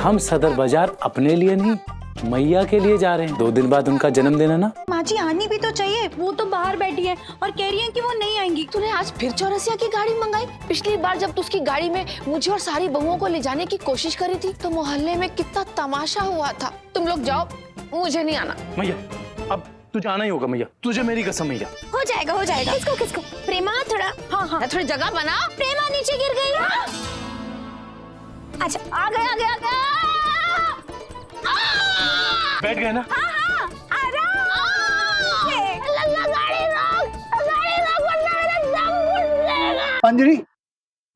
हम सदर बाजार अपने लिए नहीं, मैया के लिए जा रहे हैं। 2 दिन बाद उनका जन्मदिन है ना। माँ जी आनी भी तो चाहिए, वो तो बाहर बैठी है और कह रही है कि वो नहीं आएंगी। तूने आज फिर चौरसिया की गाड़ी मंगाई? पिछली बार जब तू उसकी गाड़ी में मुझे और सारी बहुओं को ले जाने की कोशिश करी थी तो मोहल्ले में कितना तमाशा हुआ था। तुम लोग जाओ, मुझे नहीं आना। मैया अब तुझे आना ही होगा मैया, तुझे मेरी कसम मैया। हो जाएगा हो जाएगा। किसको किसको? प्रेमा थोड़ा। हाँ थोड़ी जगह बना। प्रेमा नीचे गिर गई। अच्छा आ गया आ गया आ गया। बैठ गए ना? अंजलि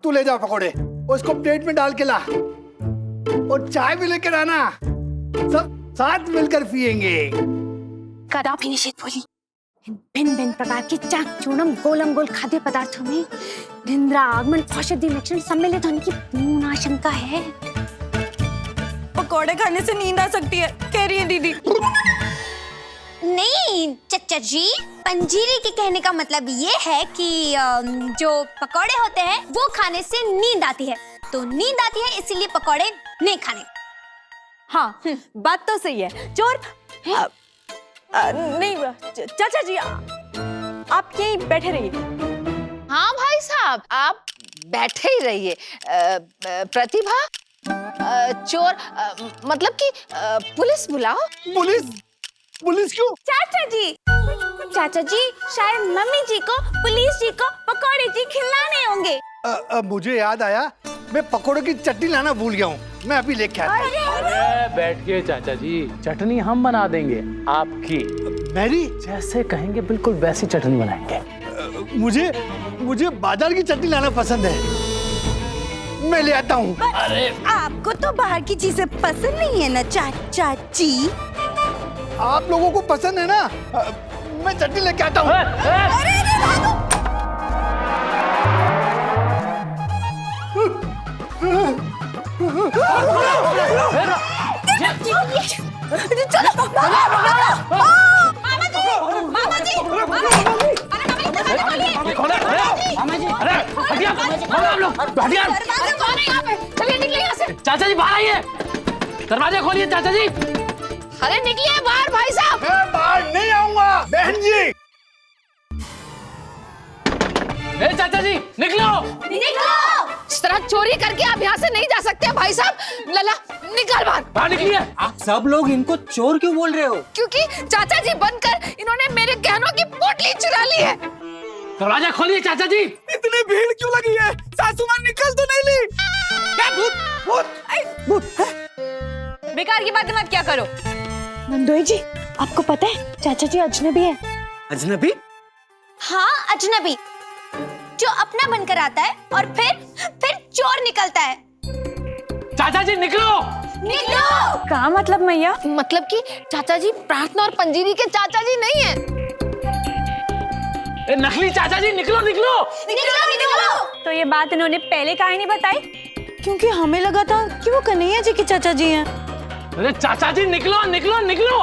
तू ले जा पकोड़े, उसको प्लेट में डाल के ला और चाय भी लेकर आना, सब साथ मिलकर पिएंगे। कदापि निषेध बोली। भिन्न भिन्न प्रकार के चाक चूर्णम गोलम गोल खाद्य पदार्थों में निंद्रा आगमन औषधि लक्षण सम्मिलित होने की पूर्ण आशंका है। पकौड़े खाने से नींद आ सकती है, कह रही है दीदी। नहीं चचा जी, पंजीरी के कहने का मतलब ये है कि जो पकौड़े होते हैं वो खाने से नींद आती है, तो नींद आती है इसीलिए पकौड़े नहीं खाने। हाँ बात तो सही है। चोर नहीं चाचा जी आप यहीं बैठे रहिए। हाँ भाई साहब आप बैठे ही रहिए। प्रतिभा चोर मतलब कि पुलिस बुलाओ। पुलिस? पुलिस क्यों? चाचा जी शायद मम्मी जी को पुलिस जी को पकौड़े जी खिलाने होंगे। मुझे याद आया, मैं पकोड़े की चटनी लाना भूल गया हूँ, मैं अभी लेके आता हूँ। अरे बैठिए चाचा जी, चटनी हम बना देंगे आपकी। मैरी जैसे कहेंगे बिल्कुल वैसी चटनी बनाएंगे। मुझे बाजार की चटनी लाना पसंद है, मैं ले आता हूँ। अरे आपको तो बाहर की चीजें पसंद नहीं है ना चाचा जी? आप लोगों को पसंद है ना, मैं चटनी लेके आता हूँ। चलिए निकलिए यहाँ से। चाचा जी बाहर आइए, दरवाजा खोलिए चाचा जी। अरे निकलिए बाहर भाई साहब। मैं बाहर नहीं आऊंगा बहन जी। ए चाचा जी निकलो। इस तरह चोरी करके आप यहाँ से नहीं जा सकते भाई साहब। लला निकल बाहर निकलिए। आप सब लोग इनको चोर क्यों बोल रहे हो? क्योंकि चाचा जी बनकर इन्होंने मेरे गहनों की पोटली चुरा ली है। दरवाजा खोलिए चाचा जी। इतनी भीड़ क्यों लगी है? सासू माँ निकल तो नहीं ली? क्या भूत? बेकार की बातें मत क्या करो। नंदोई जी आपको पता है चाचा जी अजनबी है। अजनबी? हाँ अजनबी, जो अपना बनकर आता है और फिर चोर निकलता है। चाचा जी निकलो। क्या मतलब मैया? मतलब कि चाचा जी प्रार्थना और पंजीरी के चाचा जी नहीं है। ए नकली चाचा जी निकलो निकलो। तो ये बात इन्होंने पहले काहे नहीं बताई? क्योंकि हमें लगा था कि वो कन्हैया जी के चाचा जी हैं। अरे चाचा जी निकलो निकलो निकलो।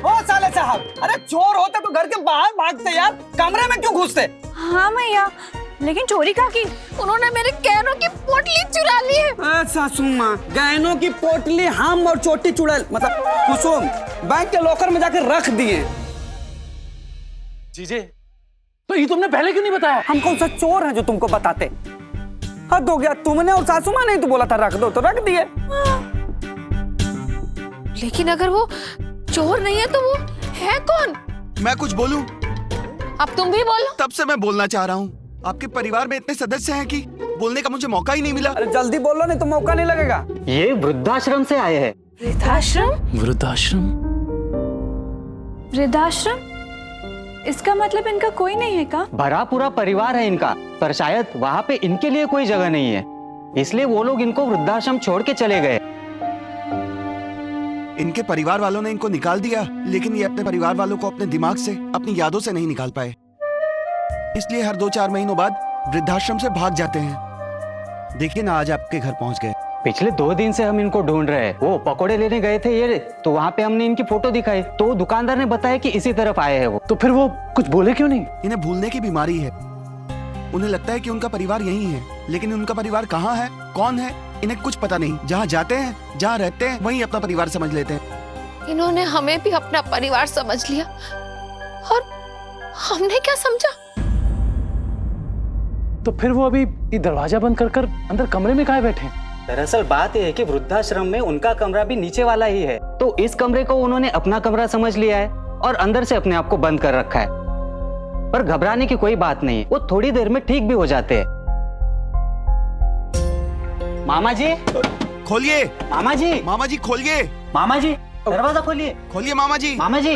ओ साले साहब, अरे चोर होते तो घर के बाहर भागते यार, कमरे में क्यों घुसते? हाँ मैया, लेकिन चोरी कहाँ की? उन्होंने मेरे गहनों की पोटली चुरा ली है। सासू माँ, गहनों की पोटली हम और चोटी चुड़ैल मतलब कुसुम बैंक के लॉकर में जाकर रख दिए। जीजे तो ये तुमने पहले क्यों नहीं बताया? हम कौन सा चोर हैं जो तुमको बताते? हद हो गया, तुमने और सासू माँ ने तो बोला था रख दो तो रख दिए। लेकिन अगर वो चोर नहीं है तो वो है कौन? मैं कुछ बोलूं? अब तुम भी बोलो। तब से मैं बोलना चाह रहा हूँ, आपके परिवार में इतने सदस्य हैं कि बोलने का मुझे मौका ही नहीं मिला। अरे जल्दी बोलो नहीं तो मौका नहीं लगेगा। ये वृद्धाश्रम से आए हैं। वृद्धाश्रम? वृद्धाश्रम? वृद्धाश्रम? इसका मतलब इनका कोई नहीं है का? भरा पूरा परिवार है इनका, पर शायद वहाँ पे इनके लिए कोई जगह नहीं है, इसलिए वो लोग इनको वृद्धाश्रम छोड़ के चले गए। इनके परिवार वालों ने इनको निकाल दिया, लेकिन ये अपने परिवार वालों को अपने दिमाग से, अपनी यादों से नहीं निकाल पाए, इसलिए हर 2-4 महीनों बाद वृद्धाश्रम से भाग जाते हैं। देखिए ना, आज आपके घर पहुंच गए। पिछले 2 दिन से हम इनको ढूंढ रहे हैं। वो पकोड़े लेने गए थे ये, तो वहाँ पे हमने इनकी फोटो दिखाई, तो दुकानदार ने बताया कि इसी तरफ आए हैं वो। तो फिर वो कुछ बोले क्यों नहीं? इन्हें भूलने की बीमारी है। उन्हें लगता है कि उनका परिवार यही है, लेकिन उनका परिवार कहाँ है, कौन है, इन्हें कुछ पता नहीं, जहाँ जाते हैं जहाँ रहते हैं वहीं अपना परिवार समझ लेते हैं। इन्होंने हमें भी अपना परिवार समझ लिया और हमने क्या समझा। तो फिर वो अभी ये दरवाजा बंद कर कर अंदर कमरे में काहे बैठे हैं? दरअसल बात यह है कि वृद्धाश्रम में उनका कमरा भी नीचे वाला ही है, तो इस कमरे को उन्होंने अपना कमरा समझ लिया है और अंदर से अपने आप को बंद कर रखा है। पर घबराने की कोई बात नहीं, वो थोड़ी देर में ठीक भी हो जाते हैं। मामा जी, खोलिए मामा जी, मामा जी, खोलिए मामा जी, दरवाजा खोलिए, खोलिए मामा जी। मामा जी।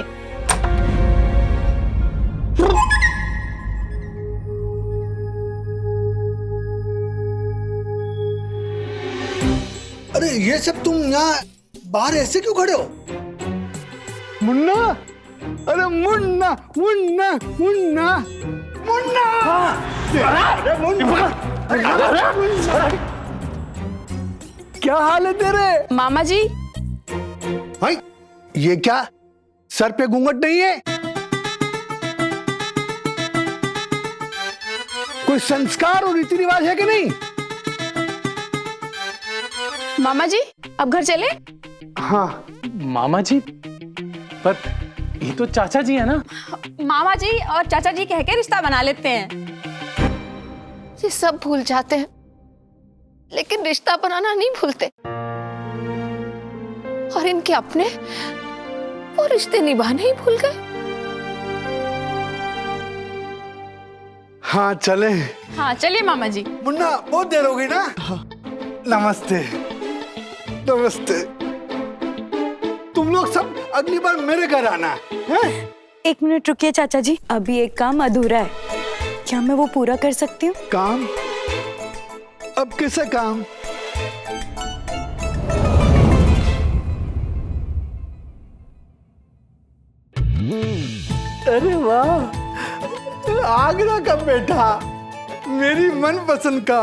अरे ये सब तुम यहाँ बाहर ऐसे क्यों खड़े हो? मुन्ना, अरे मुन्ना मुन्ना मुन्ना मुन्ना, अरे मुन्ना, क्या हाल है तेरे? मामा जी, भाई ये क्या सर पे घूंघट नहीं है? कोई संस्कार और रीति रिवाज है कि नहीं? मामा जी अब घर चले? हाँ मामा जी, पर ये तो चाचा जी है ना। मामा जी और चाचा जी कह के रिश्ता बना लेते हैं। ये सब भूल जाते हैं लेकिन रिश्ता बनाना नहीं भूलते, और इनके अपने वो रिश्ते निभाने ही भूल गए। हाँ चले। हाँ चलिए मामा जी। मुन्ना बहुत देर हो गई ना। नमस्ते नमस्ते। तुम लोग सब अगली बार मेरे घर आना है? 1 मिनट रुकिए चाचा जी, अभी एक काम अधूरा है, क्या मैं वो पूरा कर सकती हूँ? काम? अब कैसा काम? अरे वाह, आगरा का पेठा, मेरी मनपसंद का,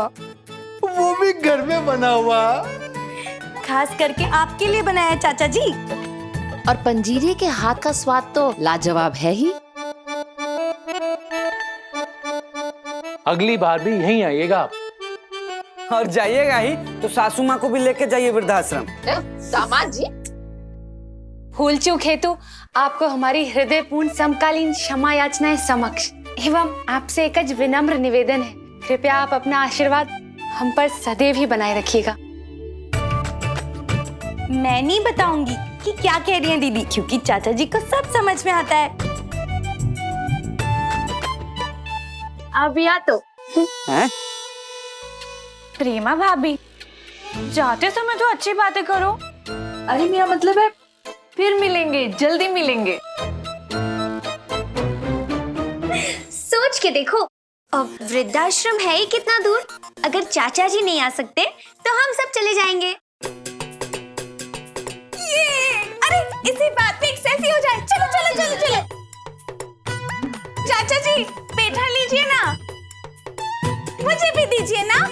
वो भी घर में बना हुआ। खास करके आपके लिए बनाया है चाचा जी। और पंजीरी के हाथ का स्वाद तो लाजवाब है ही। अगली बार भी यहीं आइएगा आप। और जाइएगा ही तो सासू माँ को भी लेके जाइए वृद्धाश्रम। दामाद जी, भूल चूक हेतु आपको हमारी हृदयपूर्ण समकालीन क्षमा याचनाएं समक्ष एवं आपसे एक विनम्र निवेदन है, कृपया आप अपना आशीर्वाद हम पर सदैव ही बनाए रखिएगा। मैं नहीं बताऊंगी कि क्या कह रही हैं दीदी, क्योंकि चाचा जी को सब समझ में आता है। अब या तो हैं? प्रेमा भाभी, जाते समय तो अच्छी बातें करो। अरे मेरा मतलब है फिर मिलेंगे, जल्दी मिलेंगे। सोच के देखो, अब वृद्धाश्रम है ही कितना दूर, अगर चाचा जी नहीं आ सकते तो हम सब चले जाएंगे। अरे इसी बात पे एक सेल्फी हो जाए। चलो चलो चलो चलो। चाचा जी पेठा लीजिए ना, मुझे भी दीजिए ना।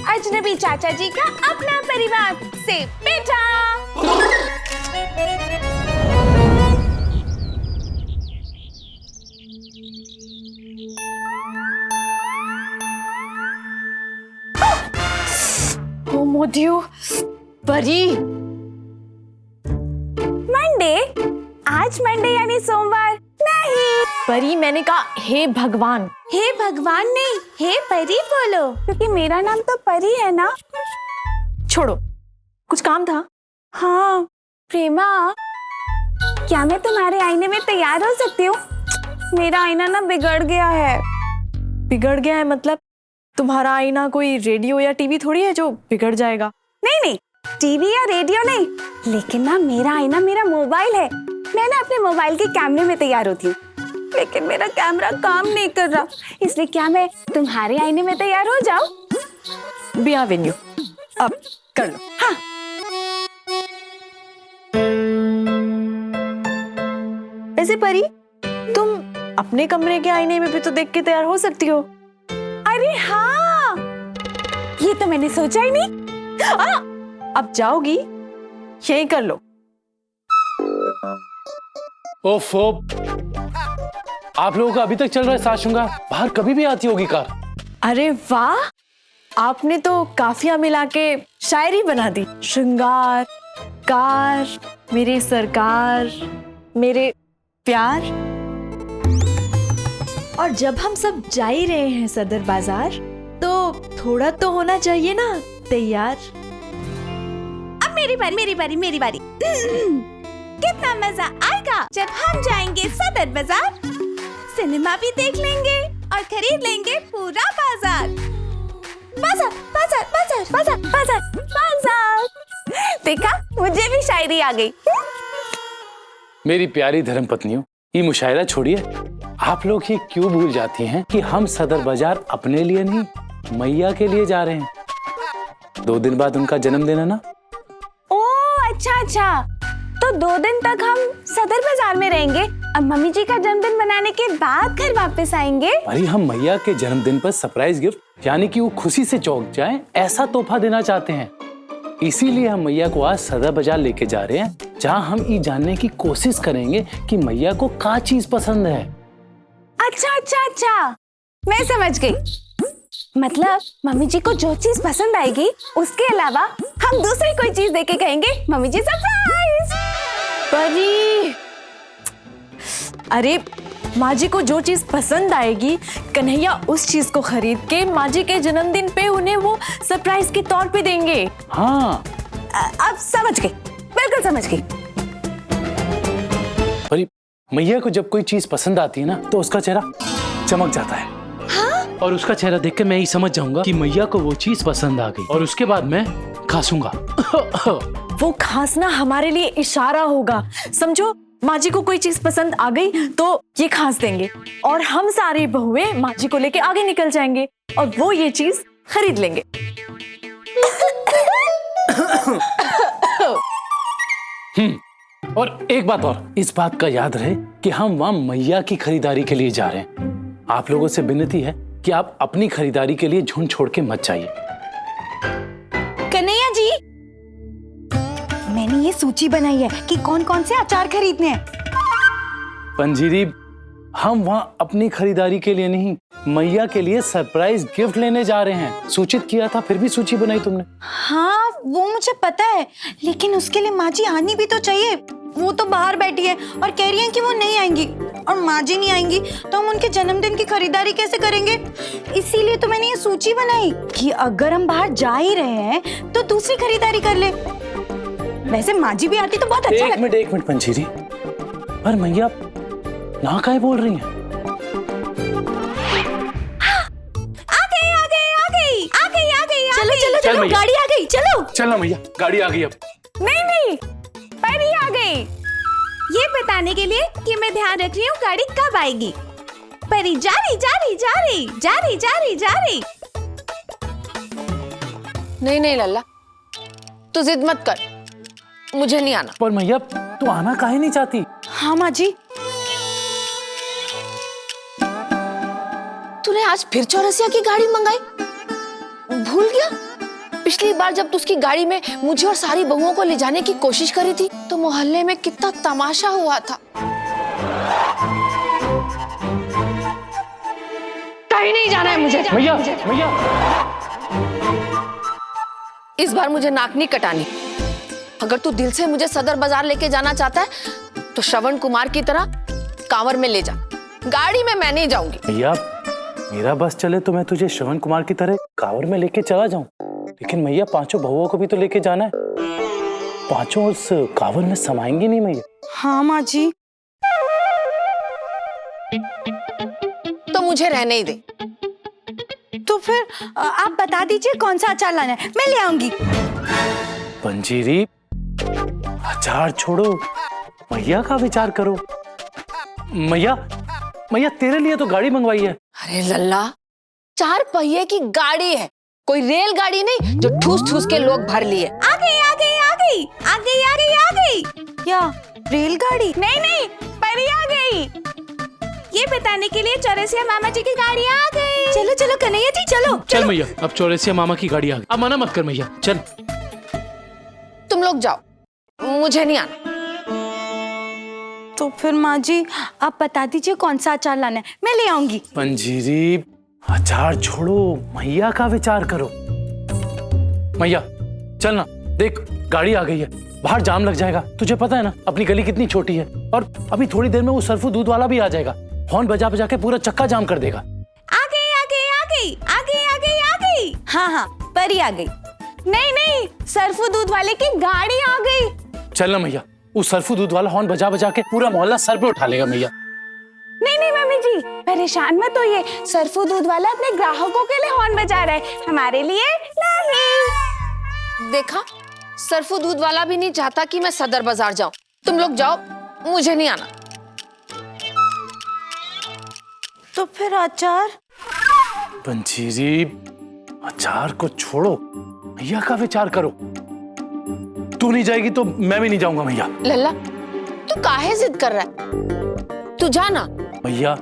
अजनबी चाचा जी का अपना परिवार से पेठा। ओ मोदियो परी। मंडे? आज मंडे यानी सोमवार नहीं। परी मैंने कहा हे भगवान। हे भगवान नहीं, हे परी बोलो, क्योंकि मेरा नाम तो परी है ना। छोड़ो, कुछ काम था? हाँ प्रेमा, क्या मैं तुम्हारे आईने में तैयार हो सकती हूँ? मेरा आईना ना बिगड़ गया है। बिगड़ गया है मतलब? तुम्हारा आईना कोई रेडियो या टीवी थोड़ी है जो बिगड़ जाएगा। नहीं नहीं, टीवी या रेडियो नहीं, लेकिन ना मेरा आईना मेरा मोबाइल है। मैं ना अपने मोबाइल के कैमरे में तैयार होती हूँ, लेकिन मेरा कैमरा काम नहीं कर रहा, इसलिए क्या मैं तुम्हारे आईने में तैयार हो जाऊं? बी वेन्यू, अब कर लो। हाँ। वैसे परी, तुम अपने कमरे के आईने में भी तो देख के तैयार हो सकती हो। अरे हाँ, ये तो मैंने सोचा ही नहीं। अब जाओगी, यही कर लो। ओफो, आप लोगों का अभी तक चल रहा है सात श्रृंगार? बाहर कभी भी आती होगी कार। अरे वाह, आपने तो काफिया मिला के शायरी बना दी। श्रृंगार, कार, मेरे सरकार, मेरे प्यार। और जब हम सब जा ही रहे हैं सदर बाजार, तो थोड़ा तो होना चाहिए ना तैयार। अब मेरी बारी। कितना मजा आएगा जब हम जाएंगे सदर बाजार, सिनेमा भी देख लेंगे और खरीद लेंगे पूरा बाजार। बाजार। देखा, मुझे भी शायरी आ गई। मेरी प्यारी धर्मपत्नियों, ये मुशायरा छोड़िए। आप लोग ये क्यों भूल जाती हैं कि हम सदर बाजार अपने लिए नहीं, मैया के लिए जा रहे हैं। 2 दिन बाद उनका जन्मदिन है ना। ओ अच्छा, तो 2 दिन तक हम सदर बाजार में रहेंगे। अब मम्मी जी का जन्मदिन मनाने के बाद घर वापस आएंगे। अरे हम मैया के जन्मदिन पर सरप्राइज गिफ्ट, यानी कि वो खुशी से चौंक जाएं, ऐसा तोहफा देना चाहते हैं। इसीलिए हम मैया को आज सदर बाजार लेके जा रहे हैं, जहां हम ये जानने की कोशिश करेंगे कि मैया को क्या चीज पसंद है। अच्छा, मैं समझ गई। मतलब मम्मी जी को जो चीज पसंद आएगी, उसके अलावा हम दूसरी कोई चीज देके कहेंगे मम्मी जी सरप्राइज। परी, अरे माँ जी को जो चीज पसंद आएगी, कन्हैया उस चीज को खरीद के माँ जी के जन्मदिन पे उन्हें वो सरप्राइज के तौर पे देंगे। हाँ, अब समझ गई, बिल्कुल समझ गई। अरे मैया को जब कोई चीज पसंद आती है ना, तो उसका चेहरा चमक जाता है। हाँ? और उसका चेहरा देख के मैं ही समझ जाऊंगा कि मैया को वो चीज पसंद आ गई, और उसके बाद मैं खांसूंगा। वो खांसना हमारे लिए इशारा होगा। समझो, माँ जी को कोई चीज पसंद आ गई तो ये खांस देंगे, और हम सारी बहुएं माँ जी को लेके आगे निकल जाएंगे और वो ये चीज खरीद लेंगे। और एक बात और, इस बात का याद रहे कि हम वहाँ मैया की खरीदारी के लिए जा रहे हैं। आप लोगों से विनती है कि आप अपनी खरीदारी के लिए झुंड छोड़ के मत जाइए। कन्हैया जी, मैंने ये सूची बनाई है कि कौन कौन से अचार खरीदने हैं। पंजीरी, हम वहाँ अपनी खरीदारी के लिए नहीं, मैया के लिए सरप्राइज गिफ्ट लेने जा रहे हैं। सूचित किया था, फिर भी सूची बनाई तुमने। हाँ, वो मुझे पता है, लेकिन उसके लिए माँ जी आनी भी तो चाहिए। वो तो बाहर बैठी है और कह रही है कि वो नहीं आएंगी, और माँ जी नहीं आएंगी तो हम उनके जन्मदिन की खरीदारी कैसे करेंगे। इसीलिए तो मैंने ये सूची बनाई कि अगर हम बाहर जा ही रहे हैं तो दूसरी खरीदारी कर ले। वैसे माँ जी भी आती तो बहुत अच्छा। एक मिनट पंजीरी, पर मैया ना काहे बोल रही हैं? चलो, गाड़ी आ गई, चलो मैया, गाड़ी आ गई। अब नहीं, परी आ गई। ये बताने के लिए कि मैं ध्यान रख रही हूँ गाड़ी कब आएगी। परी जा रही। नहीं लल्ला, तू जिद मत कर, मुझे नहीं आना। पर मैया, तू आना काहे नहीं चाहती? हाँ माँ जी, तूने आज फिर चौरसिया की गाड़ी मंगाई? भूल गया? पिछली बार जब तू उसकी गाड़ी में मुझे और सारी बहुओं को ले जाने की कोशिश करी थी, तो मोहल्ले में कितना तमाशा हुआ था। कहीं नहीं जाना है मुझे। मैया, इस बार मुझे नाक नहीं कटानी। अगर तू दिल से मुझे सदर बाजार लेके जाना चाहता है तो श्रवण कुमार की तरह कांवर में ले जा। गाड़ी में मैं नहीं जाऊंगी। मैया, मेरा बस चले तो मैं तुझे श्रवण कुमार की तरह कांवर में लेके चला जाऊं, लेकिन मैया 5 बहुओं को भी तो लेके जाना है। 5 उस कांवर में समाएंगी नहीं मैया। हाँ माँ जी। तो मुझे रहने ही दे। तो फिर आप बता दीजिए कौन सा अचार लाना है, मैं ले आऊंगी। पंजीरी, अचार छोड़ो, मैया का विचार करो। मैया, तेरे लिए तो गाड़ी मंगवाई है। अरे लल्ला, 4 पहिए की गाड़ी है, कोई रेलगाड़ी नहीं जो ठूस ठूस के लोग भर लिए। आ गई। क्या रेलगाड़ी? नहीं, परी आ गई। ये बताने के लिए चौरसिया मामा जी की गाड़ी आ गई। चलो कन्हैया जी, चल मैया, अब चौरसिया मामा की गाड़ी आ गई। अब मना मत कर मैया, चल। तुम लोग जाओ, मुझे नहीं आना। तो फिर माँ जी आप बता दीजिए कौन सा अचार लाना है, मैं ले आऊंगी। पंजीरी, अचार छोड़ो, मैया का विचार करो। मैया चल ना, देख गाड़ी आ गई है, बाहर जाम लग जाएगा। तुझे पता है ना अपनी गली कितनी छोटी है, और अभी थोड़ी देर में वो सरफू दूध वाला भी आ जाएगा, हॉर्न बजा बजा के पूरा चक्का जाम कर देगा। आ गई आ गई आ गई आ गई आ गई आ गई। हाँ हाँ परी आ गई। नहीं नहीं, सरफू दूध वाले की गाड़ी आ गई। चल ना मैया, उस सरफू दूध वाला हॉर्न बजा बजा के पूरा मोहल्ला सर पे उठा लेगा मैया। नहीं नहीं मम्मी जी, परेशान मत होइए, सरफू दूध वाला अपने ग्राहकों के लिए हॉर्न बजा रहा है, हमारे लिए नहीं। देखा, सरफू दूध वाला भी नहीं चाहता कि मैं सदर बाजार जाऊं। तुम लोग जाओ, मुझे नहीं आना। तो फिर अचार? पंजीरी, अचार को छोड़ो, मैया का विचार करो। तू नहीं जाएगी तो मैं भी नहीं जाऊंगा मैया। लल्ला, तू काहे जिद कर रहा है? तू जा ना। मैया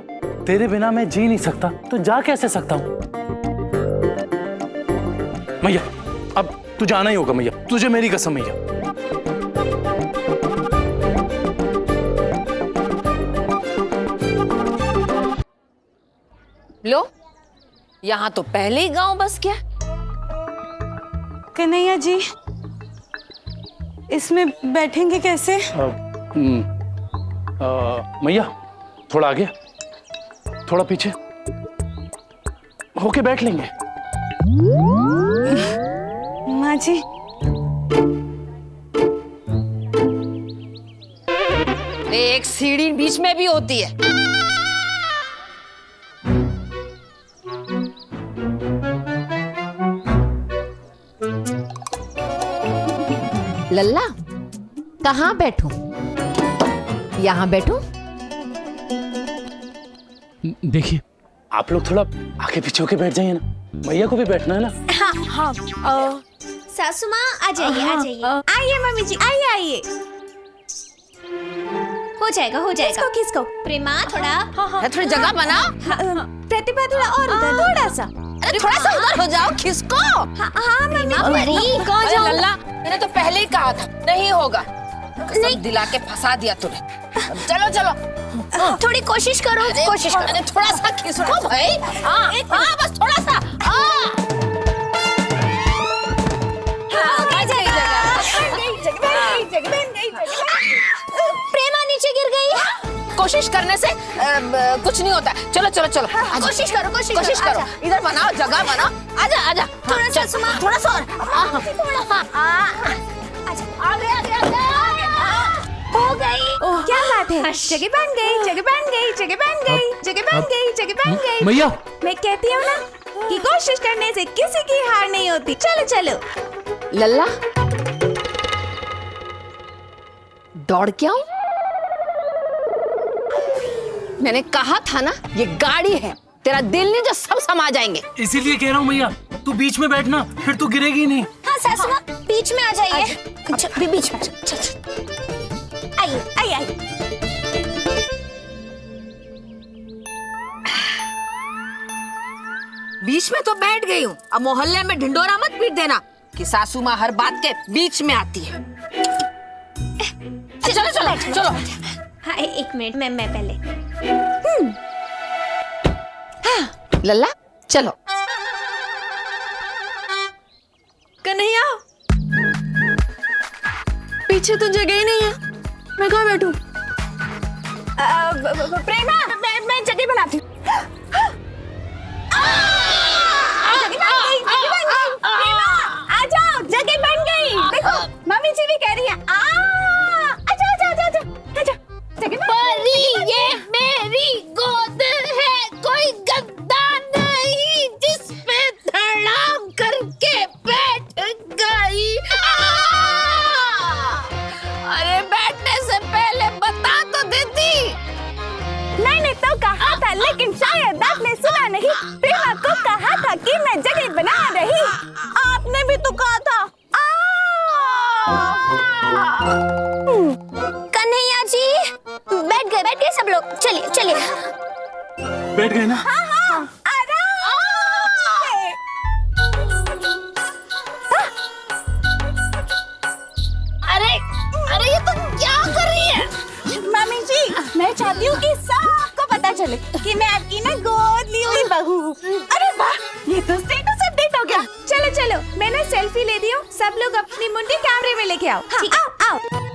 तेरे बिना मैं जी नहीं सकता, तो जा कैसे सकता हूँ? मैया अब तू जाना ही होगा मैया, तुझे मेरी कसम मैया। लो, यहाँ तो पहले ही गांव बस गया। कन्हैया जी, इसमें बैठेंगे कैसे? मैया थोड़ा आगे, थोड़ा पीछे होके बैठ लेंगे। माँ जी, एक सीढ़ी बीच में भी होती है। लल्ला, कहाँ बैठूं? यहाँ बैठूं? देखिए आप लोग थोड़ा आगे पीछे होके बैठ जाइए ना, मैया को भी बैठना है ना। हाँ हाँ। सासू माँ आ जाइए आ जाइए। आइए मम्मी जी, आइए आइए। हो जाएगा हो जाएगा। किसको? प्रेमा थोड़ा। हाँ हाँ, थोड़ी जगह बना। प्रतिभा थोड़ा और उधर, थोड़ा सा। अरे थोड़ा सा उधर हो जाओ, खिसको। हाँ मम्मी जी। अरे लल्ला, मैंने तो पहले ही कहा था नहीं होगा। कसम दिला के फंसा दिया तूने। चलो चलो, थोड़ी कोशिश करो, कोशिश करो। अरे थोड़ा सा खिसको भाई। हाँ हाँ, बस थोड़ा सा। प्रेमा नीचे गिर गई। कोशिश करने से कुछ नहीं होता। चलो चलो चलो, कोशिश करो कोशिश करो। इधर बनाओ, जगह बनाओ। आजा आजा, थोड़ा सा सुमा, थोड़ा सा और। हो गई। क्या बात है? जगह बन गई, जगह बन गई, जगह बन गई, जगह बन गई, जगह बन गई। मैया मैं कहती हूँ ना कि कोशिश करने से किसी की हार नहीं होती। चलो चलो। लल्ला, दौड़ के आऊं? मैंने कहा था ना, ये गाड़ी है, तेरा दिल नहीं जो सब समा जाएंगे। इसीलिए कह रहा हूँ मैया, तू बीच में बैठना, फिर तू गिरेगी नहीं। हाँ सासू माँ, बीच में आ जाइए। बीच में चल। आइए आइए आइए। बीच में तो बैठ गई हूँ, अब मोहल्ले में ढिंडोरा मत पीट देना कि सासू माँ हर बात के बीच में आती है। चलो चलो चलो। हाँ एक मिनट, मैं पहले। लल्ला चलो। कन्हैया, पीछे तो जगह ही नहीं है, मैं कहाँ बैठूं? प्रेमा, मैं जगह बनाती हूँ। आ जाओ, जगह बन गई। देखो मम्मी जी भी कह रही है। आजा आजा आजा आजा आजा। जगह परी, ये मेरी गोद है, कोई गद्दा नहीं जिस पे धड़ाम करके बैठ गई। अरे बैठने से पहले बता तो देती। मैंने तो कहा था, लेकिन शायद आपने सुना नहीं। प्रेमा को कहा था कि मैं जगह बना रही। आपने भी तो कहा था। कन्हैया जी, बैठ गए सब लोग। चलिए चलिए। बैठ गए ना? हाँ हाँ, आराम से। अरे अरे, ये तो क्या कर रही है? मम्मी जी, मैं चाहती हूँ कि सबको पता चले कि मैं आपकी ना गोद ली हुई बहू हूँ। अरे वाह, ये तो स्टेटस अपडेट हो गया। चलो चलो, मैं ना सेल्फी ले दी हो, सब लोग अपनी मुंडी कैमरे में लेके आओ। ठीक, आओ आओ।